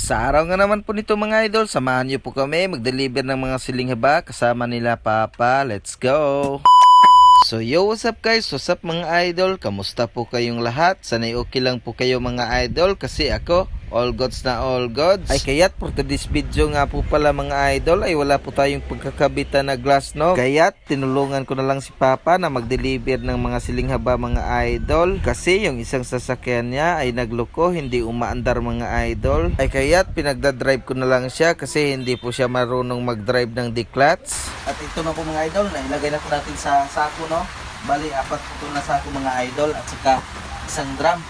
Sa araw nga naman po nito mga idol, samahan niyo po kami mag-deliver ng mga siling haba kasama nila Papa. Let's go! So yo, what's up guys? What's up mga idol? Kamusta po kayong lahat? Sana'y okay lang po kayo mga idol kasi ako all gods na all gods. Ay kaya't for today's video nga po pala mga idol ay wala po tayong pagkakabitan na glass no. Kaya't tinulungan ko na lang si Papa na mag-deliver ng mga siling haba mga idol. Kasi yung isang sasakyan niya ay nagloko, hindi umaandar mga idol. Ay kaya't pinagdadrive ko na lang siya kasi hindi po siya marunong mag-drive ng decluts. At ito na po mga idol, nailagay na po natin sa sako no. Bali, 4 po ito na sako mga idol at saka isang drum.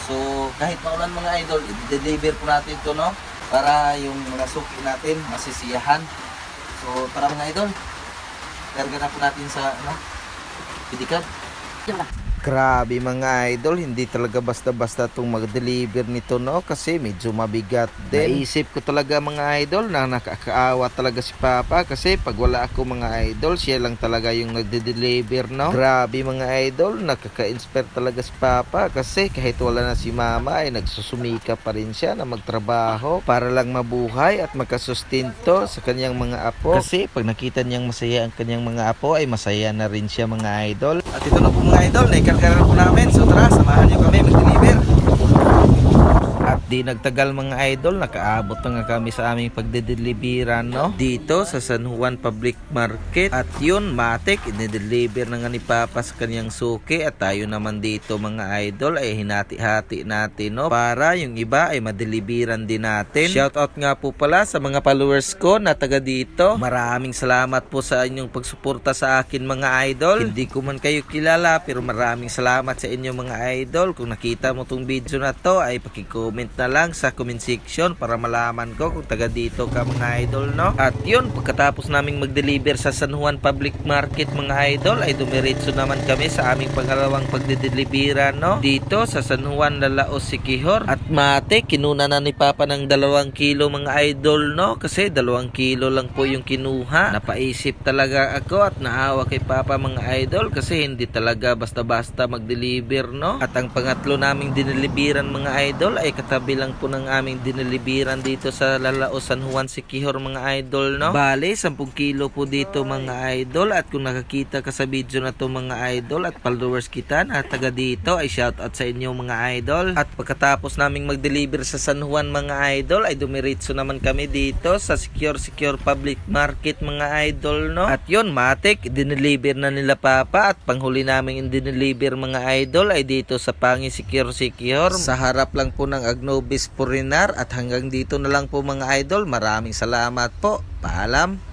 So, kahit maulan mga idol, i-deliver po natin ito, no? Para yung mga suki natin masisiyahan. So, para mga idol, karga na po natin sa, pedicab. Grabe mga idol, hindi talaga basta-basta itong mag-deliver nito no kasi medyo mabigat din. Naisip ko talaga mga idol na nakakaawa talaga si Papa kasi pag wala ako mga idol, siya lang talaga yung nagde-deliver no. Grabe mga idol, nakaka-inspire talaga si Papa kasi kahit wala na si Mama ay nagsusumika pa rin siya na magtrabaho para lang mabuhay at magkasustinto sa kanyang mga apo. Kasi pag nakita niyang masaya ang kanyang mga apo ay masaya na rin siya mga idol. At ito na po mga idol, karga po namin. So tara, samahan nyo kami mag-deliver. At di nagtagal mga idol, nakaabot na nga kami sa aming pagde-deliveran no? Dito sa San Juan Public Market. At yun, matik, i-deliver na nga ni Papa sa kanyang suki. At tayo naman dito mga idol ay hinati-hati natin no? Para yung iba ay madeliveran din natin. Shoutout nga po pala sa mga followers ko na taga dito. Maraming salamat po sa inyong pagsuporta sa akin mga idol. Hindi ko man kayo kilala pero maraming salamat sa inyo mga idol. Kung nakita mo tong video na to ay pakicomment na lang sa comment section para malaman ko kung taga dito ka mga idol no. At yun, pagkatapos naming mag-deliver sa San Juan Public Market mga idol ay dumiretso naman kami sa aming pangalawang pagde-deliveran no. Dito sa San Juan Lalaos Siquijor. At mate, kinuna na ni Papa ng 2 kilo mga idol no. Kasi 2 kilo lang po yung kinuha. Napaisip talaga ako at naawa kay Papa mga idol kasi hindi talaga basta-basta mag-deliver no. At ang pangatlo naming dineliveran mga idol ay katabi lang po ng aming dineliveran dito sa Lalaos San Juan Siquijor mga idol no. Bale 10 kilo po dito mga idol. At kung nakakita ka sa video na to mga idol at followers kita na taga dito ay shoutout sa inyo mga idol. At pagkatapos naming mag-deliver sa San Juan mga idol ay dumiretso naman kami dito sa Secure Public Market mga idol no. At yun, matik, dineliver na nila Papa. At panghuli naming dineliver mga idol ay dito sa Pangi Secure sa harap lang po ng Agnobis Purinar. At hanggang dito na lang po mga idol. Maraming salamat po. Paalam.